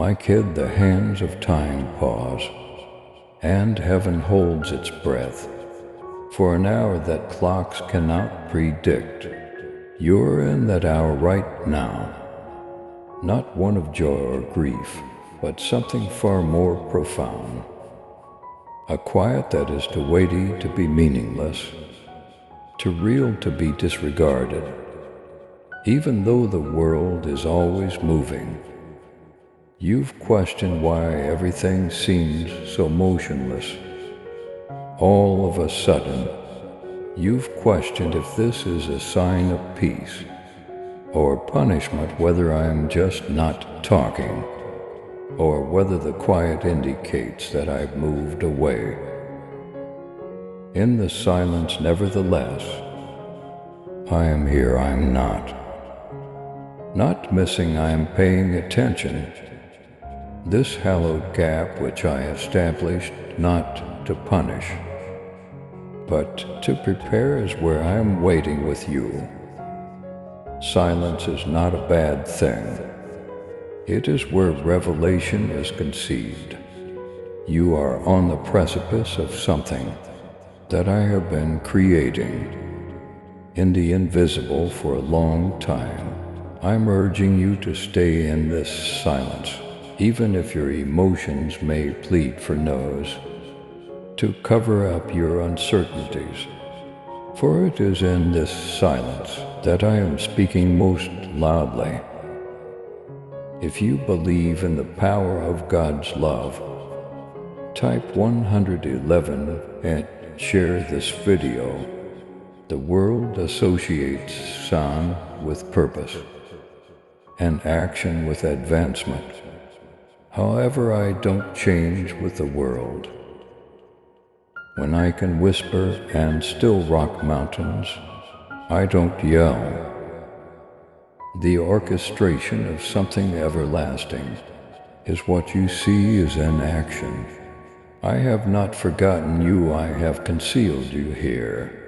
My kid, the hands of time pause, and heaven holds its breath. For an hour that clocks cannot predict, you're in that hour right now. Not one of joy or grief, but something far more profound. A quiet that is too weighty to be meaningless, too real to be disregarded. Even though the world is always moving, you've questioned why everything seems so motionless. All of a sudden, you've questioned if this is a sign of peace or punishment, whether I'm just not talking, or whether the quiet indicates that I've moved away. In the silence, nevertheless, I am here, I'm not. Not missing, I am paying attention. This hallowed gap which I established not to punish, but to prepare, is where I am waiting with you. Silence is not a bad thing. It is where revelation is conceived. You are on the precipice of something that I have been creating in the invisible for a long time. I'm urging you to stay in this silence, even if your emotions may plead for no's, to cover up your uncertainties. For it is in this silence that I am speaking most loudly. If you believe in the power of God's love, type 111 and share this video. The world associates sound with purpose and action with advancement. However, I don't change with the world. When I can whisper and still rock mountains, I don't yell. The orchestration of something everlasting is what you see is in action. I have not forgotten you, I have concealed you here.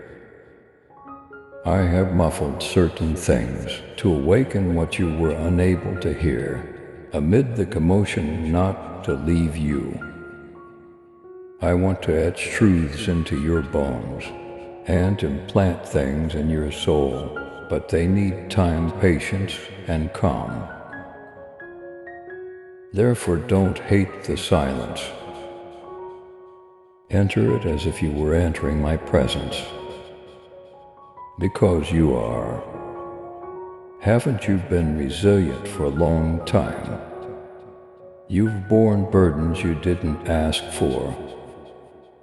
I have muffled certain things to awaken what you were unable to hear, amid the commotion not to leave you. I want to etch truths into your bones and implant things in your soul, but they need time, patience, and calm. Therefore, don't hate the silence. Enter it as if you were entering my presence. Because you are. Haven't you been resilient for a long time? You've borne burdens you didn't ask for,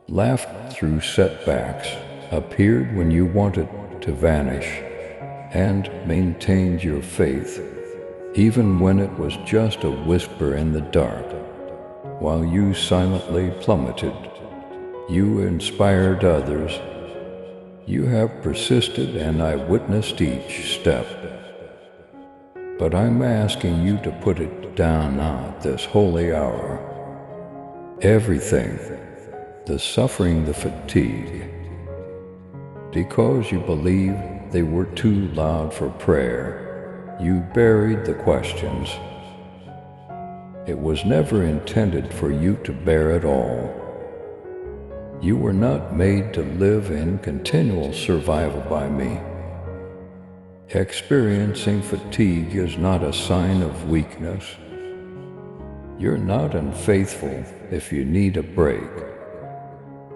laughed through setbacks, appeared when you wanted to vanish, and maintained your faith, even when it was just a whisper in the dark. While you silently plummeted, you inspired others. You have persisted, and I witnessed each step. But I'm asking you to put it down now, this holy hour. Everything, the suffering, the fatigue, because you believe they were too loud for prayer, you buried the questions. It was never intended for you to bear it all. You were not made to live in continual survival by me. Experiencing fatigue is not a sign of weakness. You're not unfaithful if you need a break.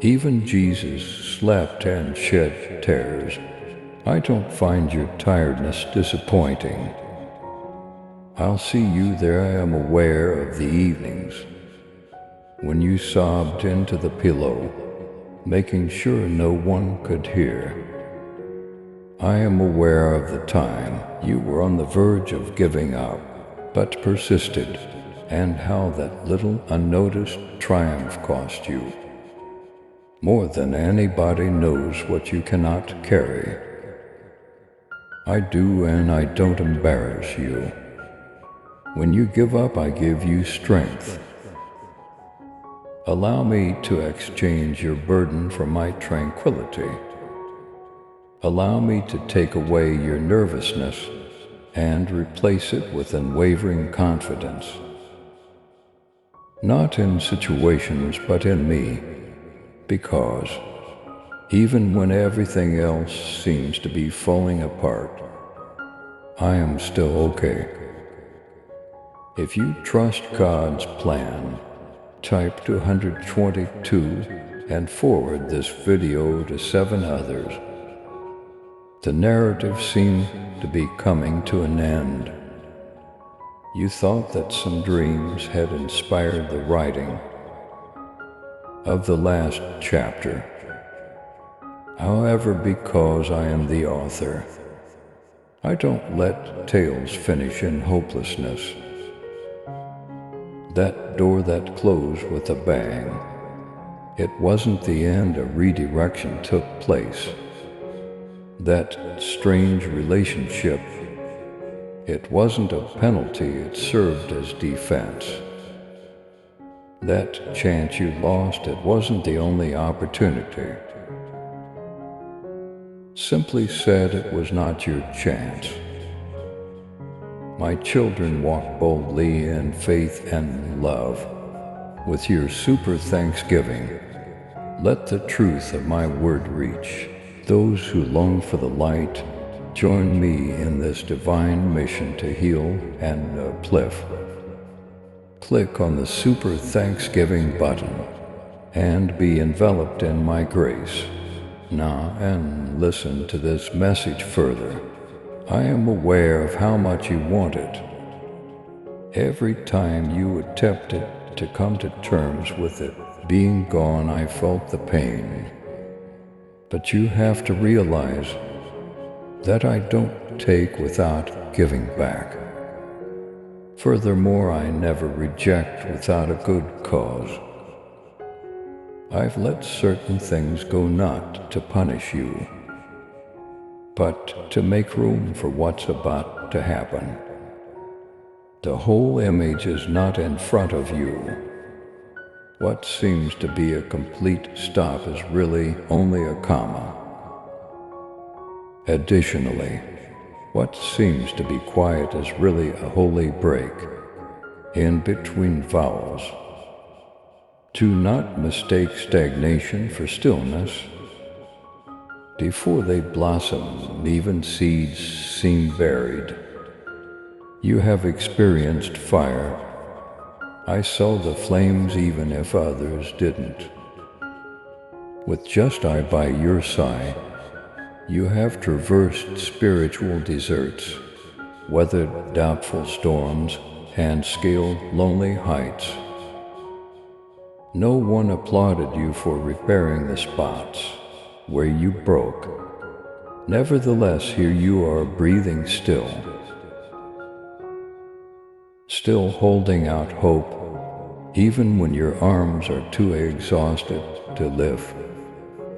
Even Jesus slept and shed tears. I don't find your tiredness disappointing. I'll see you there. I am aware of the evenings when you sobbed into the pillow, making sure no one could hear. I am aware of the time you were on the verge of giving up, but persisted, and how that little unnoticed triumph cost you more than anybody knows what you cannot carry. I do, and I don't embarrass you. When you give up, I give you strength. Allow me to exchange your burden for my tranquility. Allow me to take away your nervousness and replace it with unwavering confidence. not in situations but in me, because even when everything else seems to be falling apart, I am still okay. If you trust God's plan, type 222 and forward this video to 7 others. The narrative seemed to be coming to an end. You thought that some dreams had inspired the writing of the last chapter. However, because I am the author, I don't let tales finish in hopelessness. That door that closed with a bang, it wasn't the end. A redirection took place. That strange relationship, it wasn't a penalty, it served as defense. That chance you lost, it wasn't the only opportunity. Simply said, it was not your chance. My children, walk boldly in faith and love. With your super thanksgiving, let the truth of my word reach those who long for the light. Join me in this divine mission to heal and uplift. Click on the super thanksgiving button and be enveloped in my grace. Now, and listen to this message further. I am aware of how much you want it. Every time you attempted to come to terms with it being gone, I felt the pain. But you have to realize that I don't take without giving back. Furthermore, I never reject without a good cause. I've let certain things go, not to punish you, but to make room for what's about to happen. The whole image is not in front of you. What seems to be a complete stop is really only a comma. Additionally, what seems to be quiet is really a holy break in between vowels. Do not mistake stagnation for stillness. Before they blossom, even seeds seem buried. You have experienced fire. I saw the flames even if others didn't. With just I by your side, you have traversed spiritual deserts, weathered doubtful storms, and scaled lonely heights. No one applauded you for repairing the spots where you broke. Nevertheless, here you are, breathing still holding out hope, even when your arms are too exhausted to lift.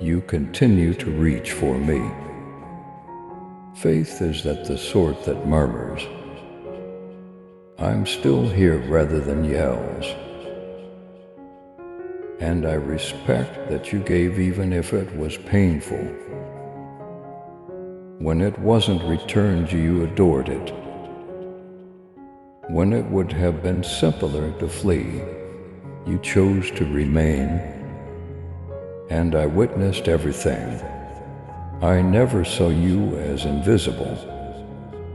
You continue to reach for me. Faith is that the sort that murmurs, I'm still here, rather than yells. And I respect that you gave even if it was painful. When it wasn't returned, you adored it. When it would have been simpler to flee, you chose to remain. And I witnessed everything. I never saw you as invisible.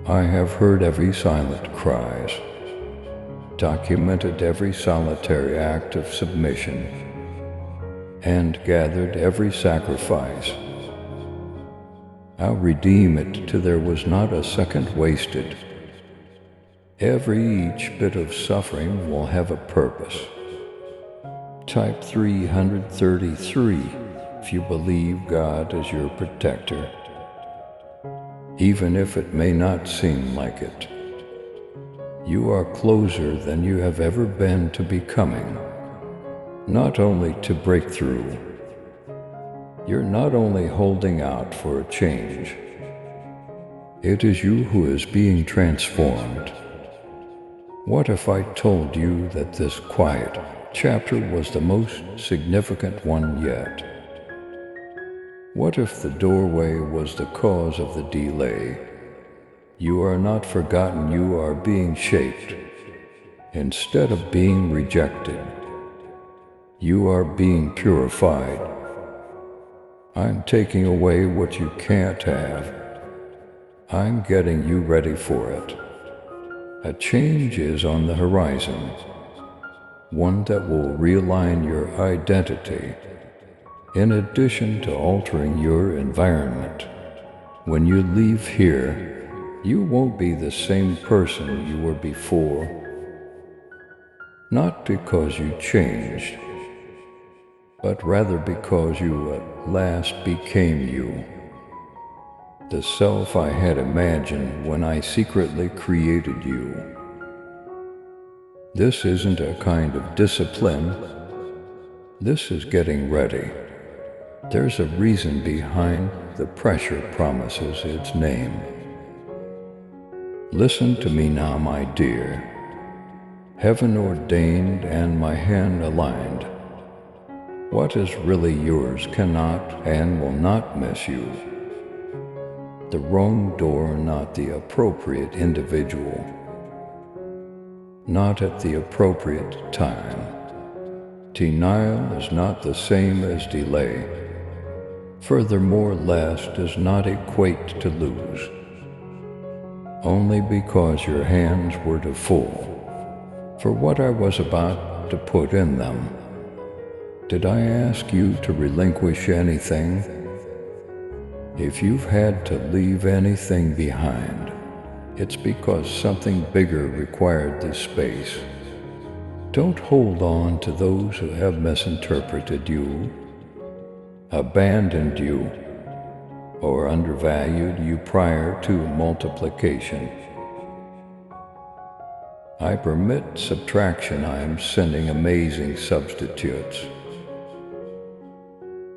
I have heard every silent cries, documented every solitary act of submission, and gathered every sacrifice. I'll redeem it till there was not a second wasted. Each bit of suffering will have a purpose. Type 333 if you believe God is your protector, even if it may not seem like it. You are closer than you have ever been to becoming, not only to breakthrough. You're not only holding out for a change, it is you who is being transformed. What if I told you that this quiet chapter was the most significant one yet? What if the doorway was the cause of the delay? You are not forgotten, you are being shaped. Instead of being rejected, You are being purified. I'm taking away what you can't have. I'm getting you ready for it. A change is on the horizon, one that will realign your identity, in addition to altering your environment. When you leave here, you won't be the same person you were before. Not because you changed, but rather because you at last became you. The self I had imagined when I secretly created you. This isn't a kind of discipline. This is getting ready. There's a reason behind the pressure promises its name. Listen to me now, my dear. Heaven ordained and my hand aligned. What is really yours cannot and will not miss you. The wrong door, not the appropriate individual. Not at the appropriate time. Denial is not the same as delay. Furthermore, less does not equate to lose. Only because your hands were too full for what I was about to put in them. Did I ask you to relinquish anything? If you've had to leave anything behind, it's because something bigger required this space. Don't hold on to those who have misinterpreted you, abandoned you, or undervalued you prior to multiplication. I permit subtraction. I am sending amazing substitutes.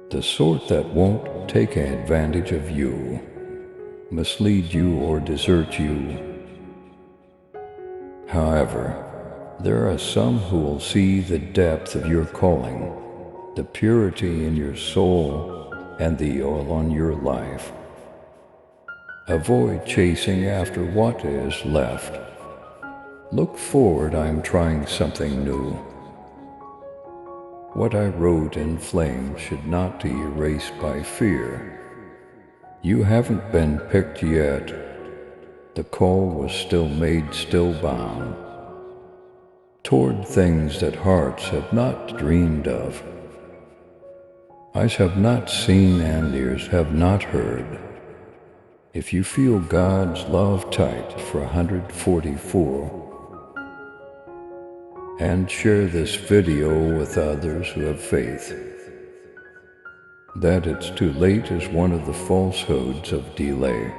The sort that won't take advantage of you, mislead you, or desert you. However, there are some who will see the depth of your calling, the purity in your soul, and the oil on your life. Avoid chasing after what is left. Look forward. I'm trying something new. What I wrote in flames should not be erased by fear. You haven't been picked yet. The call was still made, still bound toward things that hearts have not dreamed of. Eyes have not seen and ears have not heard. If you feel God's love type for 144, and share this video with others who have faith. That it's too late is one of the falsehoods of delay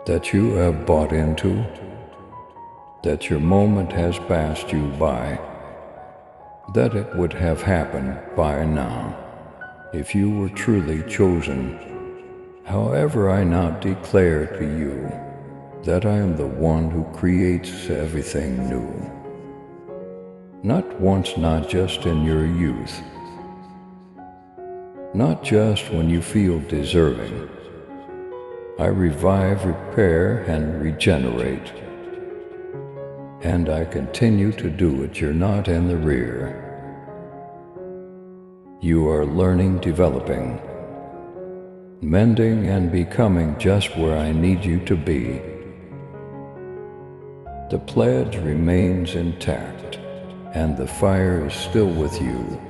that you have bought into, that your moment has passed you by, that it would have happened by now if you were truly chosen. However, I now declare to you that I am the one who creates everything new. Not once, not just in your youth, not just when you feel deserving. I revive, repair, and regenerate. And I continue to do it. You're not in the rear. You are learning, developing, mending, and becoming just where I need you to be. The pledge remains intact, and the fire is still with you.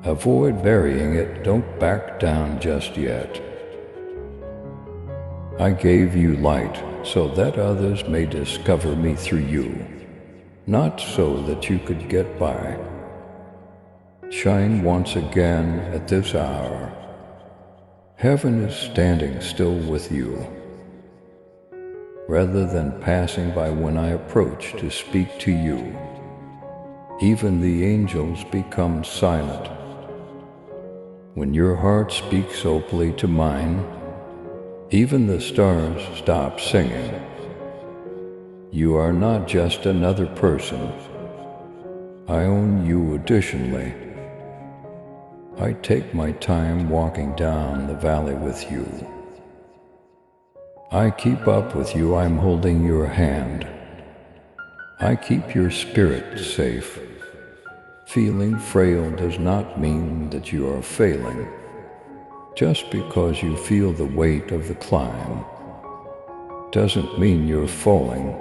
Avoid burying it. Don't back down just yet. I gave you light so that others may discover me through you, not so that you could get by. Shine once again at this hour. Heaven is standing still with you. Rather than passing by when I approach to speak to you, even the angels become silent. When your heart speaks openly to mine, even the stars stop singing. You are not just another person. I own you additionally. I take my time walking down the valley with you. I keep up with you. I'm holding your hand. I keep your spirit safe, Feeling frail does not mean that you are failing. Just because you feel the weight of the climb doesn't mean you're falling.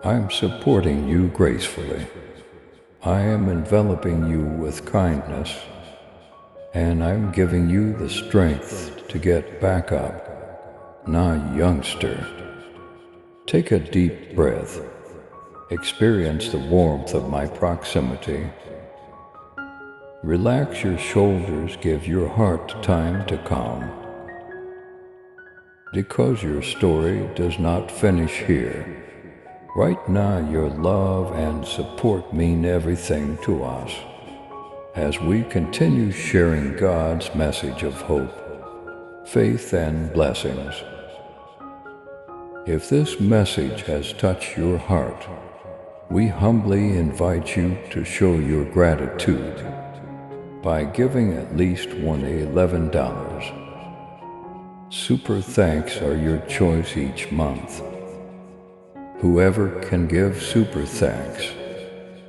I'm supporting you gracefully. I am enveloping you with kindness, and I'm giving you the strength to get back up. Now, youngster, take a deep breath. Experience the warmth of my proximity. Relax your shoulders, give your heart time to calm. Because your story does not finish here. Right now, your love and support mean everything to us as we continue sharing God's message of hope, faith, and blessings. If this message has touched your heart, we humbly invite you to show your gratitude by giving at least $11. Super thanks are your choice each month. Whoever can give super thanks,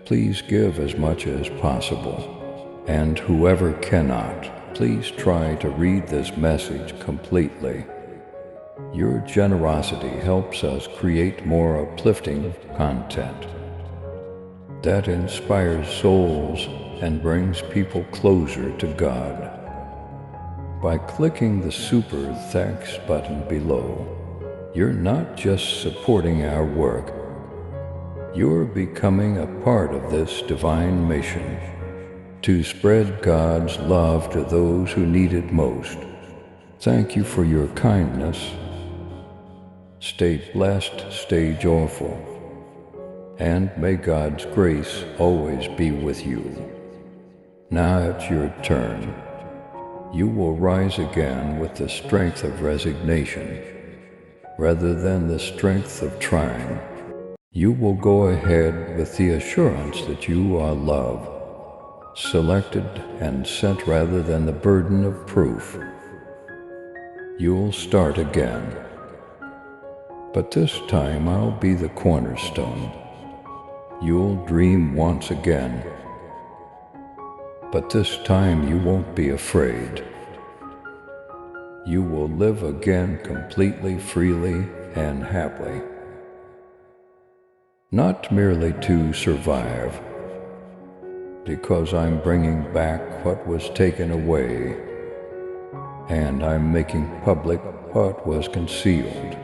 please give as much as possible. And whoever cannot, please try to read this message completely. Your generosity helps us create more uplifting content that inspires souls and brings people closer to God. By clicking the Super Thanks button below, you're not just supporting our work, you're becoming a part of this divine mission to spread God's love to those who need it most. Thank you for your kindness. Stay blessed, stay joyful, and may God's grace always be with you. Now it's your turn. You will rise again with the strength of resignation, rather than the strength of trying. You will go ahead with the assurance that you are loved, selected, and sent rather than the burden of proof. You'll start again. But this time I'll be the cornerstone. You'll dream once again. But this time you won't be afraid. You will live again completely, freely, and happily. Not merely to survive, because I'm bringing back what was taken away, and I'm making public what was concealed.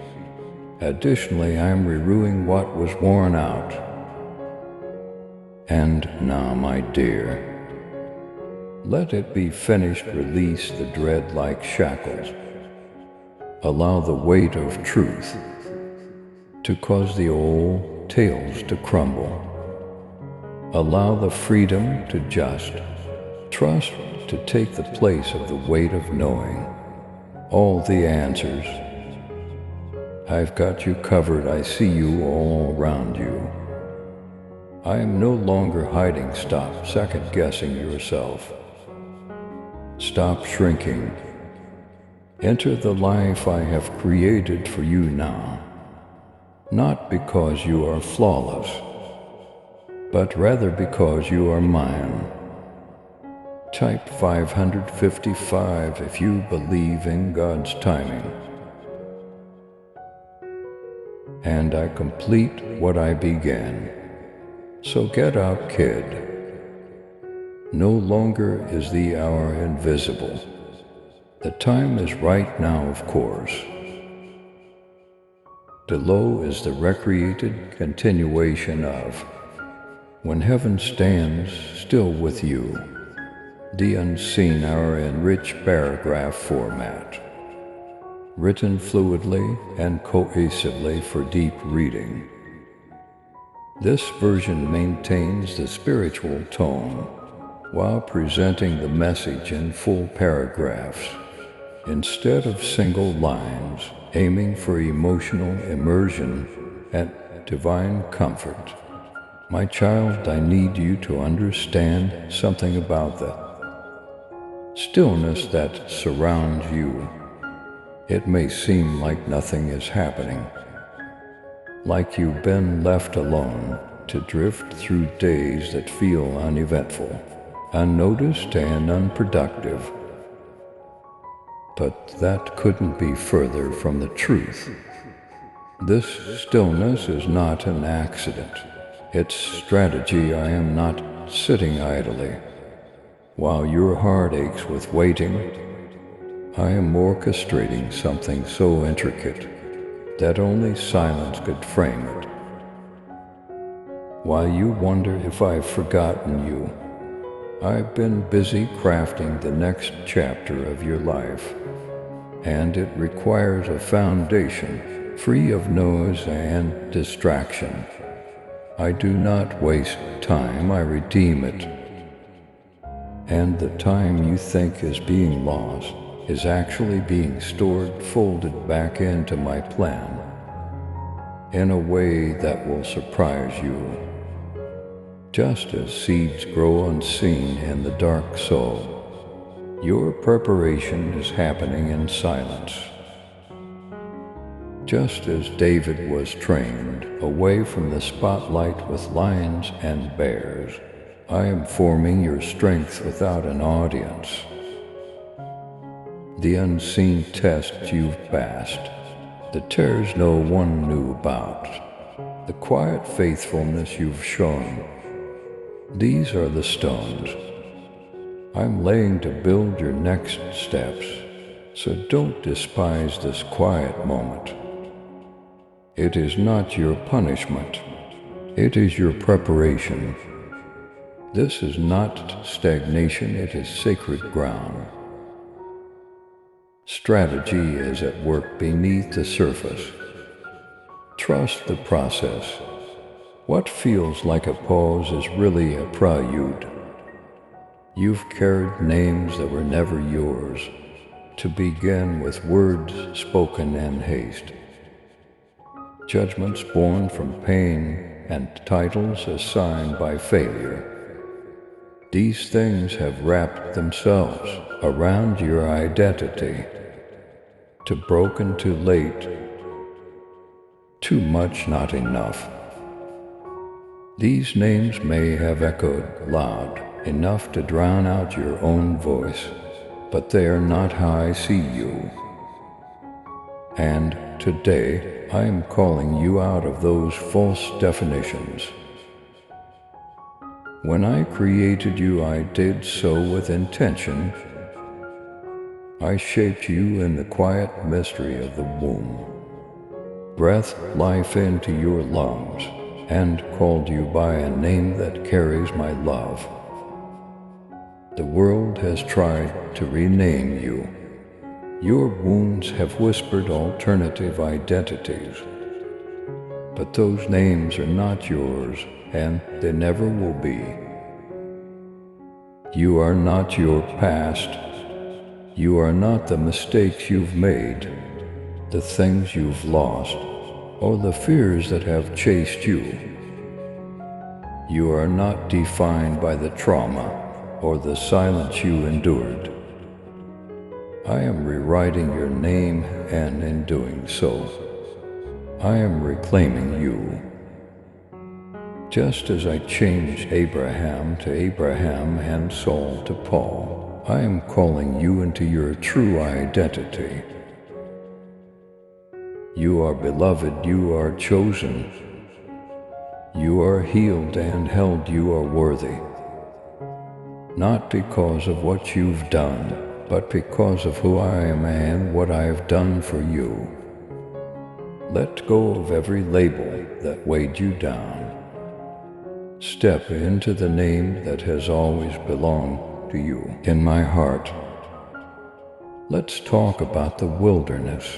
Additionally, I'm renewing what was worn out. And now, my dear, let it be finished. Release the dread-like shackles. Allow the weight of truth to cause the old tales to crumble. Allow the freedom to just trust to take the place of the weight of knowing all the answers. I've got you covered. I see you all around you. I am no longer hiding. Stop second-guessing yourself. Stop shrinking. Enter the life I have created for you now, not because you are flawless, but rather because you are mine. Type 555 if you believe in God's timing. And I complete what I began. So get up, kid. No longer is the hour invisible. The time is right now, of course. Below is the recreated continuation of When Heaven Stands Still With You, the unseen hour in rich paragraph format, written fluidly and cohesively for deep reading. This version maintains the spiritual tone while presenting the message in full paragraphs, instead of single lines, aiming for emotional immersion and divine comfort. My child, I need you to understand something about the stillness that surrounds you. It may seem like nothing is happening, like you've been left alone to drift through days that feel uneventful, unnoticed and unproductive. But that couldn't be further from the truth. This stillness is not an accident. It's strategy. I am not sitting idly. While your heart aches with waiting, I am orchestrating something so intricate that only silence could frame it. While you wonder if I've forgotten you, I've been busy crafting the next chapter of your life, and it requires a foundation free of noise and distraction. I do not waste time, I redeem it. And the time you think is being lost is actually being stored, folded back into my plan, in a way that will surprise you. Just as seeds grow unseen in the dark soul, your preparation is happening in silence. Just as David was trained away from the spotlight with lions and bears, I am forming your strength without an audience. The unseen tests you've passed, the tears no one knew about, the quiet faithfulness you've shown. These are the stones I'm laying to build your next steps, so don't despise this quiet moment. It is not your punishment, it is your preparation. This is not stagnation, it is sacred ground. Strategy is at work beneath the surface. Trust the process. What feels like a pause is really a prelude. You've carried names that were never yours, to begin with words spoken in haste. Judgments born from pain and titles assigned by failure. These things have wrapped themselves around your identity. Too broken, too late, too much, not enough. These names may have echoed loud enough to drown out your own voice, but they are not how I see you. And today, I am calling you out of those false definitions. When I created you, I did so with intention. I shaped you in the quiet mystery of the womb, breathed life into your lungs, and called you by a name that carries my love. The world has tried to rename you. Your wounds have whispered alternative identities. But those names are not yours, and they never will be. You are not your past. You are not the mistakes you've made, the things you've lost, or the fears that have chased you. You are not defined by the trauma or the silence you endured. I am rewriting your name, and in doing so, I am reclaiming you. Just as I changed Abraham to Abraham and Saul to Paul, I am calling you into your true identity. You are beloved, you are chosen. You are healed and held, you are worthy. Not because of what you've done, but because of who I am and what I have done for you. Let go of every label that weighed you down. Step into the name that has always belonged to you in my heart. Let's talk about the wilderness,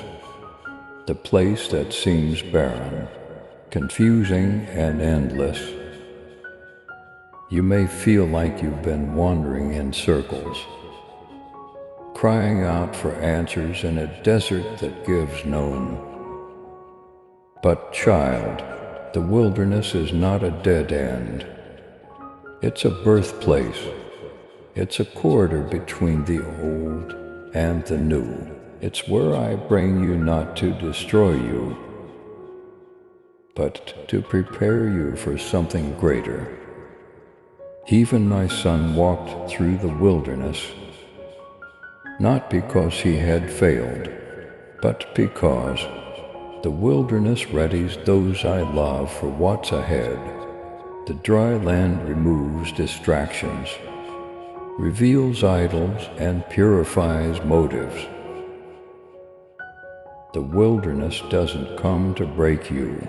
the place that seems barren, confusing and endless. You may feel like you've been wandering in circles, crying out for answers in a desert that gives none. But child, the wilderness is not a dead end. It's a birthplace. It's a corridor between the old and the new. It's where I bring you not to destroy you, but to prepare you for something greater. Even my son walked through the wilderness, not because he had failed, but because the wilderness readies those I love for what's ahead. The dry land removes distractions, reveals idols, and purifies motives. The wilderness doesn't come to break you.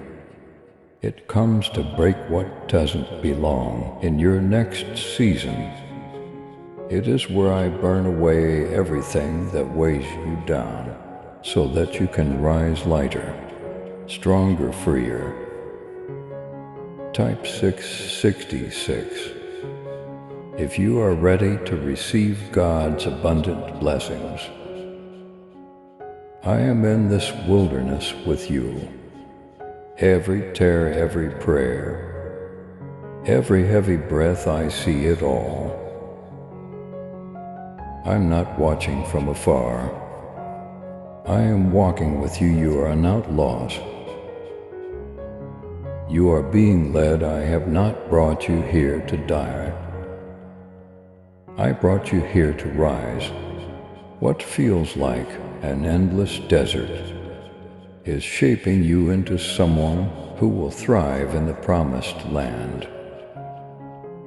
It comes to break what doesn't belong in your next season. It is where I burn away everything that weighs you down, so that you can rise lighter, stronger, freer. Type 666. If you are ready to receive God's abundant blessings, I am in this wilderness with you. Every tear, every prayer, every heavy breath, I see it all. I'm not watching from afar. I am walking with you. You are not lost. You are being led. I have not brought you here to die. I brought you here to rise. What feels like an endless desert is shaping you into someone who will thrive in the promised land.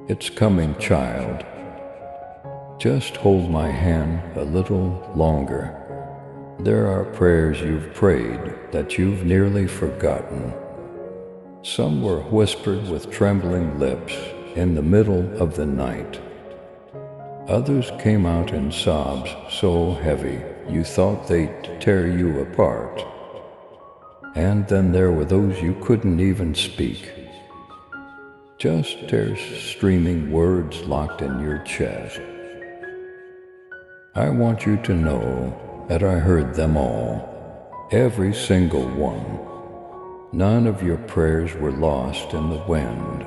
It's coming, child. Just hold my hand a little longer. There are prayers you've prayed that you've nearly forgotten. Some were whispered with trembling lips in the middle of the night. Others came out in sobs so heavy you thought they'd tear you apart. And then there were those you couldn't even speak. Just tears streaming, words locked in your chest. I want you to know that I heard them all, every single one. None of your prayers were lost in the wind.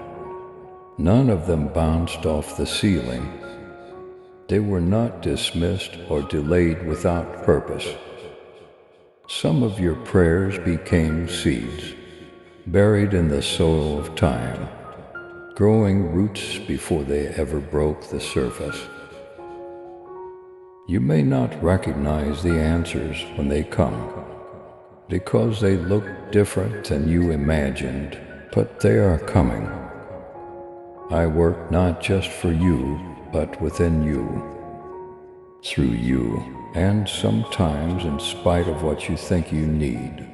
None of them bounced off the ceiling. They were not dismissed or delayed without purpose. Some of your prayers became seeds, buried in the soil of time, growing roots before they ever broke the surface. You may not recognize the answers when they come, because they look different than you imagined, but they are coming. I work not just for you, but within you, through you, and sometimes in spite of what you think you need.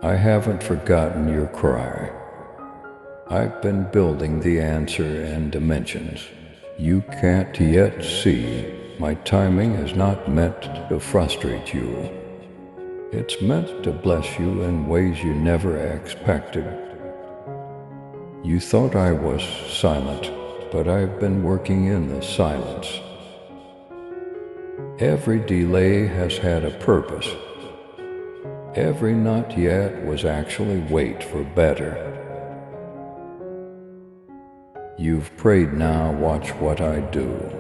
I haven't forgotten your cry. I've been building the answer and dimensions you can't yet see. My timing is not meant to frustrate you. It's meant to bless you in ways you never expected. You thought I was silent, but I've been working in the silence. Every delay has had a purpose. Every not yet was actually wait for better. You've prayed, now watch what I do.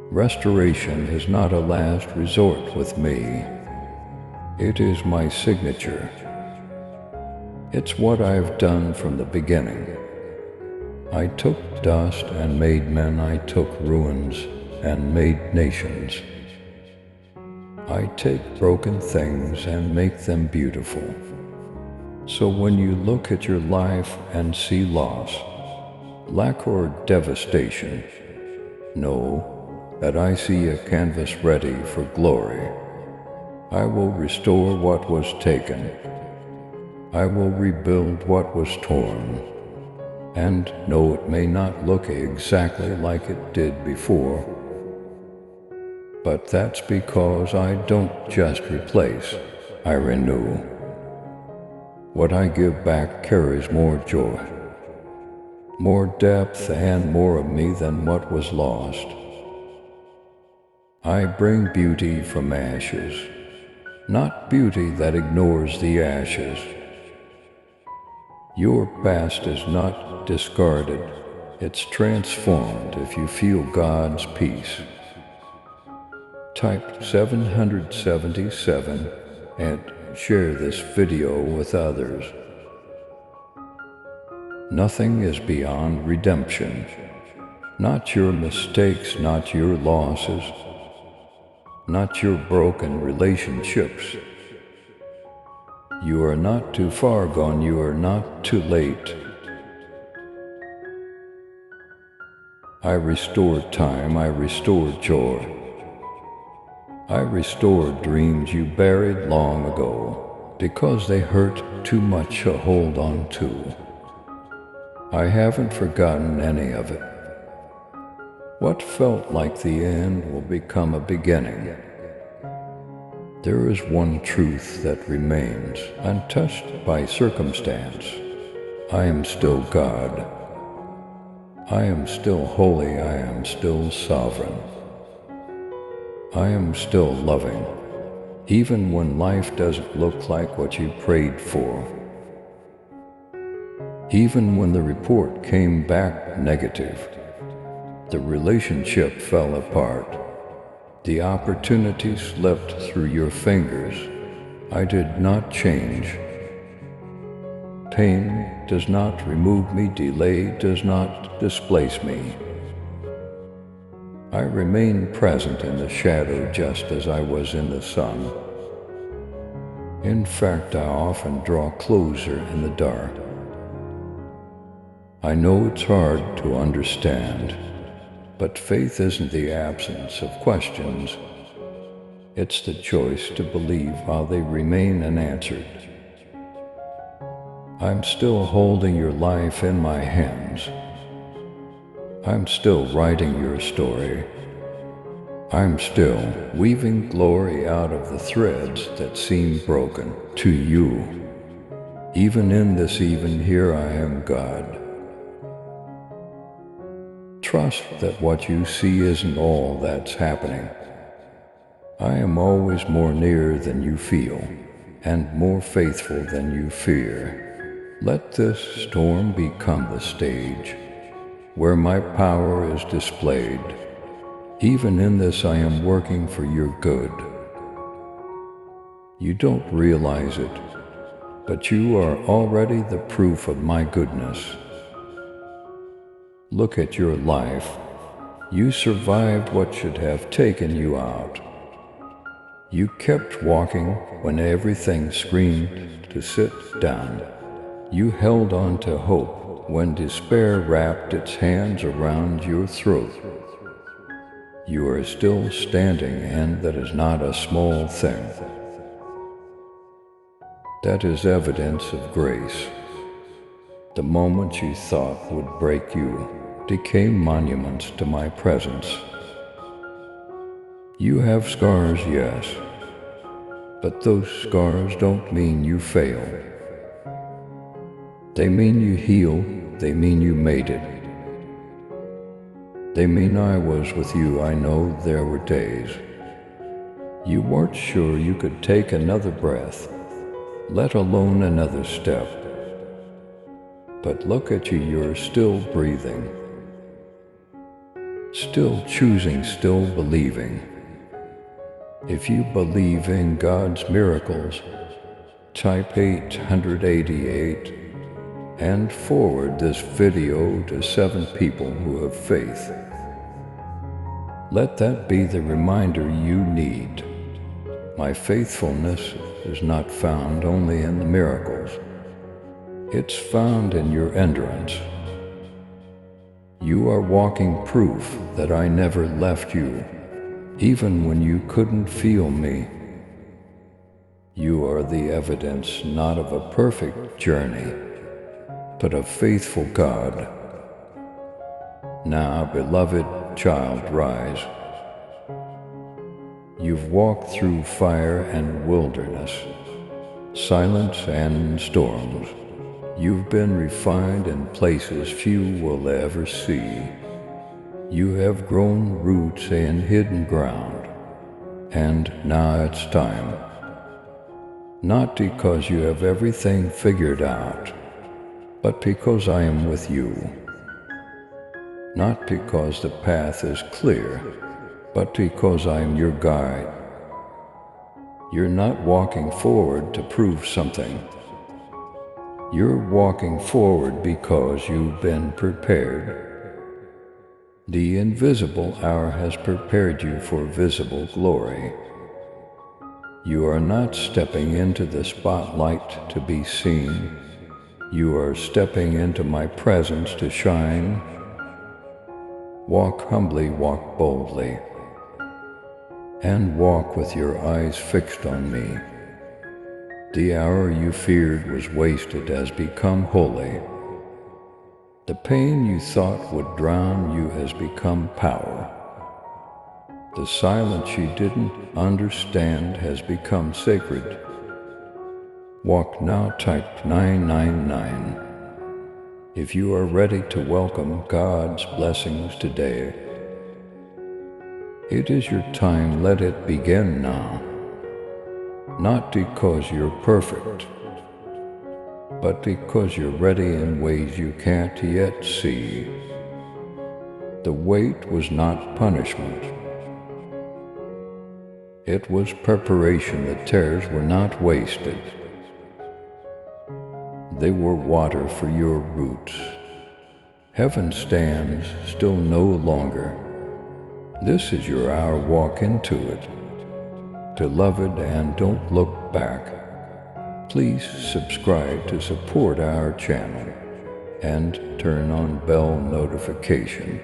Restoration is not a last resort with me. It is my signature. It's what I've done from the beginning. I took dust and made men. I took ruins and made nations. I take broken things and make them beautiful. So when you look at your life and see loss, lack, or devastation, know that I see a canvas ready for glory. I will restore what was taken. I will rebuild what was torn. And no, it may not look exactly like it did before, but that's because I don't just replace, I renew. What I give back carries more joy, more depth, and more of me than what was lost. I bring beauty from ashes, not beauty that ignores the ashes. Your past is not discarded, it's transformed if you feel God's peace. Type 777 and share this video with others. Nothing is beyond redemption. Not your mistakes, not your losses, not your broken relationships. You are not too far gone, you are not too late. I restored time, I restored joy. I restored dreams you buried long ago because they hurt too much to hold on to. I haven't forgotten any of it. What felt like the end will become a beginning. There is one truth that remains untouched by circumstance. I am still God. I am still holy. I am still sovereign. I am still loving, even when life doesn't look like what you prayed for. Even when the report came back negative, the relationship fell apart, the opportunity slipped through your fingers, I did not change. Pain does not remove me, delay does not displace me. I remain present in the shadow just as I was in the sun. In fact, I often draw closer in the dark. I know it's hard to understand, but faith isn't the absence of questions. It's the choice to believe while they remain unanswered. I'm still holding your life in my hands. I'm still writing your story. I'm still weaving glory out of the threads that seem broken to you. Even in this, even here, I am God. Trust that what you see isn't all that's happening. I am always more near than you feel, and more faithful than you fear. Let this storm become the stage where my power is displayed. Even in this, I am working for your good. You don't realize it, but you are already the proof of my goodness. Look at your life. You survived what should have taken you out. You kept walking when everything screamed to sit down. You held on to hope when despair wrapped its hands around your throat. You are still standing, and that is not a small thing. That is evidence of grace. The moments you thought would break you became monuments to my presence. You have scars, yes, but those scars don't mean you failed. They mean you healed, they mean you made it. They mean I was with you. I know there were days you weren't sure you could take another breath, let alone another step. But look at you, you're still breathing, still choosing, still believing. If you believe in God's miracles, type 888 and forward this video to 7 people who have faith. Let that be the reminder you need. My faithfulness is not found only in the miracles. It's found in your endurance. You are walking proof that I never left you, even when you couldn't feel me. You are the evidence not of a perfect journey, but of faithful God. Now, beloved child, rise. You've walked through fire and wilderness, silence and storms. You've been refined in places few will ever see. You have grown roots in hidden ground, and now it's time. Not because you have everything figured out, but because I am with you. Not because the path is clear, but because I am your guide. You're not walking forward to prove something. You're walking forward because you've been prepared. The invisible hour has prepared you for visible glory. You are not stepping into the spotlight to be seen. You are stepping into my presence to shine. Walk humbly, walk boldly, and walk with your eyes fixed on me. The hour you feared was wasted has become holy. The pain you thought would drown you has become power. The silence you didn't understand has become sacred. Walk now, type 999. If you are ready to welcome God's blessings today, it is your time, let it begin now. Not because you're perfect, but because you're ready in ways you can't yet see. The wait was not punishment. It was preparation. The tears were not wasted. They were water for your roots. Heaven stands still no longer. This is your hour, walk into it. To love it and don't look back. Please subscribe to support our channel and turn on bell notification.